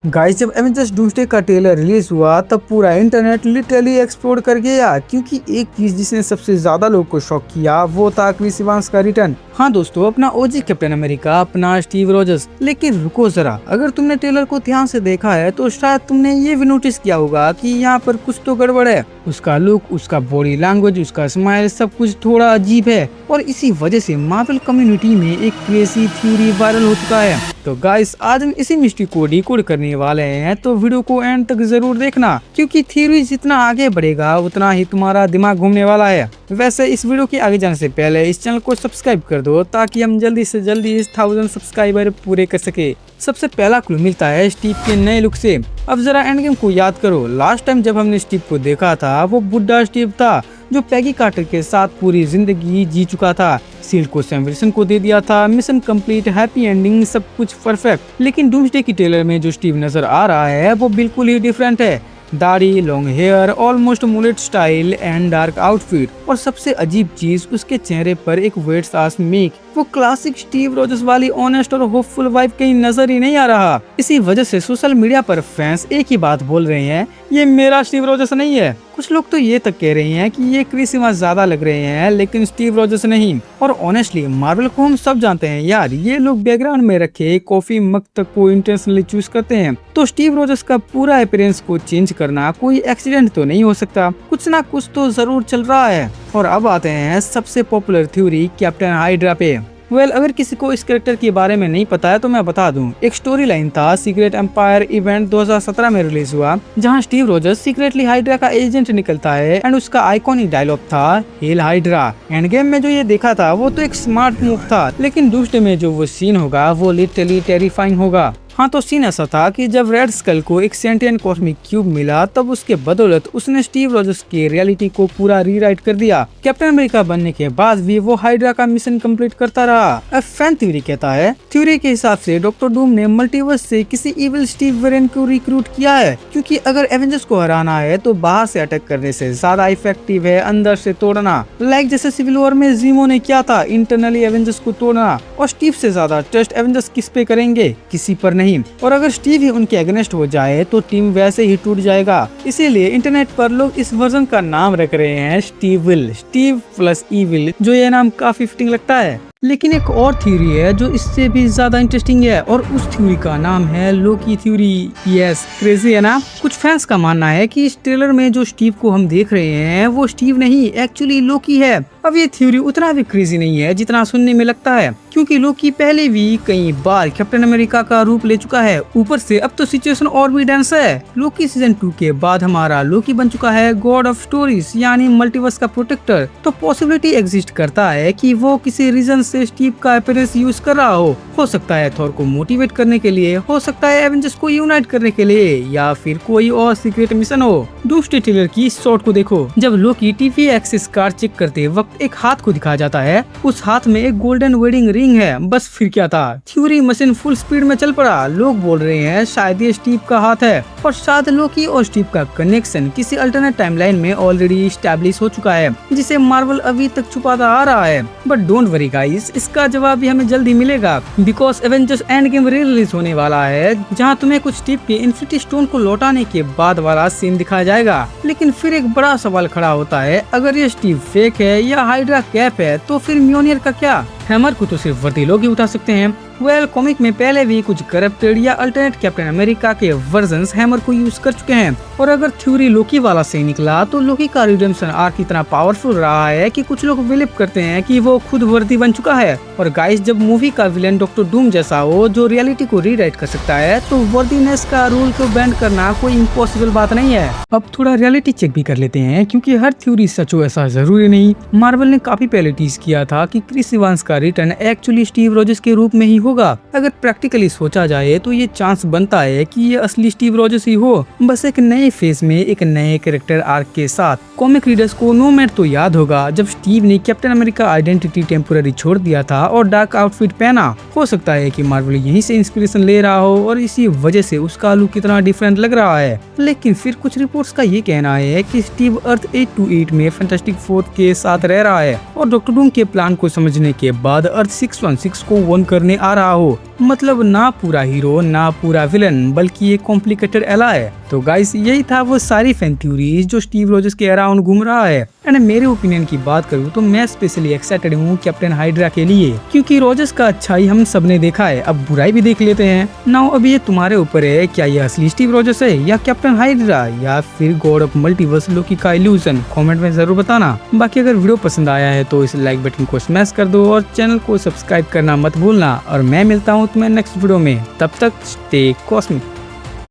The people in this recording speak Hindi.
गाइस, जब एवेंजर्स डूम्सडे का ट्रेलर रिलीज हुआ तब पूरा इंटरनेट लिटरली एक्सप्लोड कर गया, क्योंकि एक चीज जिसने सबसे ज्यादा लोग को शॉक किया वो था क्रिस इवांस का रिटर्न। हाँ दोस्तों, अपना ओजी कैप्टन अमेरिका, अपना स्टीव रोजर्स। लेकिन रुको जरा, अगर तुमने ट्रेलर को ध्यान से देखा है तो शायद तुमने ये भी नोटिस किया होगा कि यहाँ पर कुछ तो गड़बड़ है। उसका लुक, उसका बॉडी लैंग्वेज, उसका स्माइल, सब कुछ थोड़ा अजीब है और इसी वजह से मार्वल कम्युनिटी में एक क्रेजी थ्योरी वायरल हो चुका है। तो गाइस, आज हम इसी मिस्ट्री को डिकोड करने वाले हैं, तो वीडियो को एंड तक जरूर देखना, क्योंकि थ्योरी जितना आगे बढ़ेगा उतना ही तुम्हारा दिमाग घूमने वाला है। वैसे इस वीडियो के आगे जाने से पहले इस चैनल को सब्सक्राइब कर दो ताकि हम जल्दी से जल्दी इस 1000 सब्सक्राइबर पूरे कर सके। सबसे पहला क्लू मिलता है स्टीव के नए लुक से। अब जरा एंड गेम को याद करो, लास्ट टाइम जब हमने स्टीव को देखा था वो बुढ़ा स्टीव था जो पैगी कार्टर के साथ पूरी जिंदगी जी चुका था। शील्ड को सैम विल्सन को दे दिया था, मिशन कंप्लीट, हैप्पी एंडिंग, सब कुछ परफेक्ट। लेकिन डूम्सडे की ट्रेलर में जो स्टीव नजर आ रहा है वो बिल्कुल ही डिफरेंट है। दाढ़ी, long hair, almost mullet style and dark outfit, और सबसे अजीब चीज उसके चेहरे पर एक वेट सा स्मीक। वो क्लासिक स्टीव रोजर्स वाली ऑनेस्ट और होपफुल वाइब कहीं नजर ही नहीं आ रहा। इसी वजह से सोशल मीडिया पर फैंस एक ही बात बोल रहे हैं, ये मेरा स्टीव रोजर्स नहीं है। कुछ लोग तो ये तक कह रहे हैं कि ये क्रिस इवांस ज्यादा लग रहे हैं लेकिन स्टीव रोजर्स नहीं। और ऑनेस्टली मार्वल को हम सब जानते हैं यार, ये लोग बैकग्राउंड में रखे कॉफी मग तक को इंटेंशनली चूज करते हैं। तो स्टीव रोजर्स का पूरा अपीयरेंस को चेंज करना कोई एक्सीडेंट तो नहीं हो सकता, कुछ ना कुछ तो जरूर चल रहा है। और अब आते हैं सबसे पॉपुलर थ्योरी, कैप्टन हाइड्रा पे। अगर किसी को इस कैरेक्टर के बारे में नहीं पता है तो मैं बता दूं। एक स्टोरी लाइन था, सीक्रेट एम्पायर इवेंट 2017 में रिलीज हुआ, जहां स्टीव रोजर्स सीक्रेटली हाइड्रा का एजेंट निकलता है एंड उसका आइकॉनिक डायलॉग था, हेल हाइड्रा। एंड गेम में जो ये देखा था वो तो एक स्मार्ट मूव था, लेकिन डूम्सडे में जो वो सीन होगा वो लिटरली टेरिफाइंग होगा। हाँ, तो सीन ऐसा था कि जब रेड स्कल को एक सेंटिएंट कॉस्मिक क्यूब मिला तब उसके बदौलत उसने स्टीव रोजर्स की रियलिटी को पूरा रीराइट कर दिया। कैप्टन अमेरिका बनने के बाद भी वो हाइड्रा का मिशन कंप्लीट करता रहा। अब फैन थ्योरी कहता है, थ्योरी के हिसाब से डॉक्टर डूम ने मल्टीवर्स से किसी इविल स्टीव वेरिएंट को रिक्रूट किया है, क्योंकि अगर एवेंजर्स को हराना है तो बाहर से अटैक करने से ज्यादा इफेक्टिव है अंदर से तोड़ना। लाइक जैसे सिविल वॉर में जीमो ने किया था, इंटरनली एवेंजर्स को तोड़ना। और स्टीव से ज्यादा ट्रस्ट एवेंजर्स किस पे करेंगे? किसी पर नहीं। और अगर स्टीव ही उनके अगेंस्ट हो जाए तो टीम वैसे ही टूट जाएगा। इसीलिए इंटरनेट पर लोग इस वर्जन का नाम रख रहे हैं स्टीविल, स्टीव प्लस इविल, जो ये नाम काफी फिटिंग लगता है। लेकिन एक और थ्योरी है जो इससे भी ज्यादा इंटरेस्टिंग है, और उस थ्योरी का नाम है लोकी थ्योरी। यस, क्रेजी है ना? कुछ फैंस का मानना है कि इस ट्रेलर में जो स्टीव को हम देख रहे हैं वो स्टीव नहीं, एक्चुअली लोकी है। अब ये थ्योरी उतना भी क्रेजी नहीं है जितना सुनने में लगता है, क्योंकि लोकी पहले भी कई बार कैप्टन अमेरिका का रूप ले चुका है। ऊपर से अब तो सिचुएशन और भी डेंस है। लोकी सीजन 2 के बाद हमारा लोकी बन चुका है गॉड ऑफ स्टोरीज, यानी मल्टीवर्स का प्रोटेक्टर। तो पॉसिबिलिटी एग्जिस्ट करता है कि वो किसी रीजन से स्टीव का अपीयरेंस यूज कर रहा हो सकता है थॉर को मोटिवेट करने के लिए, हो सकता है एवेंजर्स को यूनाइट करने के लिए, या फिर कोई और सीक्रेट मिशन हो। डूम्सडे ट्रेलर की इस शॉट को देखो, जब लोकी टीवी एक्सेस कार्ड चेक करते वक्त एक हाथ को दिखाया जाता है, उस हाथ में एक गोल्डन वेडिंग रिंग है। बस फिर क्या था, थ्योरी मशीन फुल स्पीड में चल पड़ा। लोग बोल रहे हैं शायद ये स्टीव का हाथ है, और शायद लोकी और स्टीव का कनेक्शन किसी अल्टरनेट टाइमलाइन में ऑलरेडी एस्टैब्लिश हो चुका है, जिसे मार्वल अभी तक छुपाता आ रहा है। बट डोंट वरी गाइस, इसका जवाब भी हमें जल्दी मिलेगा, because Avengers end game release होने वाला है, जहां तुम्हें कुछ स्टीव के इन्फिनिटी स्टोन को लौटाने के बाद वाला सीन दिखाया जाएगा। लेकिन फिर एक बड़ा सवाल खड़ा होता है, अगर ये स्टीव फेक है या हाइड्रा कैप है तो फिर म्योनियर का क्या? हैमर को तो सिर्फ वर्दी लोग ही उठा सकते हैं। कॉमिक में पहले भी कुछ करप्टेड या अल्टरनेट कैप्टन अमेरिका के वर्जन्स हैमर को यूज कर चुके हैं। और अगर थ्योरी लोकी वाला सही निकला तो लोकी का रिडेम्पशन आर्क इतना पावरफुल रहा है कि कुछ लोग बिलीव करते हैं कि वो खुद वर्दी बन चुका है। और गाइस, जब मूवी का विलेन डॉक्टर डूम जैसा हो जो रियलिटी को रीराइट कर सकता है, तो वर्दीनेस का रूल को बैंड करना कोई इम्पॉसिबल बात नहीं है। अब थोड़ा रियलिटी चेक भी कर लेते हैं, क्योंकि हर थ्योरी सच हो ऐसा जरूरी नहीं। मार्वल ने काफी पहले टीज किया था कि क्रिस इवांस का रिटर्न एक्चुअली स्टीव रोजर्स के रूप में ही होगा। अगर प्रैक्टिकली सोचा जाए तो ये चांस बनता है कि ये असली स्टीव रोजर्स ही हो, बस एक नए फेज में एक नए कैरेक्टर आर्क के साथ। कॉमिक रीडर्स को मोमेंट तो याद होगा जब स्टीव ने कैप्टन अमेरिका आइडेंटिटी टेम्पोररी छोड़ दिया था और डार्क आउटफिट पहना। हो सकता है कि मार्वल यहीं से इंस्पिरेशन ले रहा हो और इसी वजह से उसका लुक कितना डिफरेंट लग रहा है। लेकिन फिर कुछ रिपोर्ट्स का ये कहना है कि स्टीव अर्थ 828 में फैंटास्टिक फोर के साथ रह रहा है, और डॉक्टर डूम के प्लान को समझने के बाद अर्थ 616 को वन करने आ रहा हो। मतलब ना पूरा हीरो ना पूरा विलन, बल्कि एक कॉम्प्लिकेटेड एलाय। तो गाइस यही था वो सारी फैन थ्योरीज जो स्टीव रोजर्स के अराउंड घूम रहा है। एंड मेरे ओपिनियन की बात करूँ तो मैं स्पेशली एक्साइटेड हूँ कैप्टन हाइड्रा के लिए, क्योंकि रोजर्स का अच्छाई हम सबने देखा है, अब बुराई भी देख लेते हैं। नाउ अब ये तुम्हारे ऊपर है, क्या ये असली स्टीव रोजर्स है या कैप्टन हाइड्रा या फिर गॉड ऑफ मल्टीवर्स लोकी का इल्यूजन? कमेंट में जरूर बताना। बाकी अगर वीडियो पसंद आया है तो इस लाइक बटन को स्मैश कर दो और चैनल को सब्सक्राइब करना मत भूलना। और मैं मिलता हूँ तुम्हें नेक्स्ट वीडियो में, तब तक स्टे कॉस्मिक।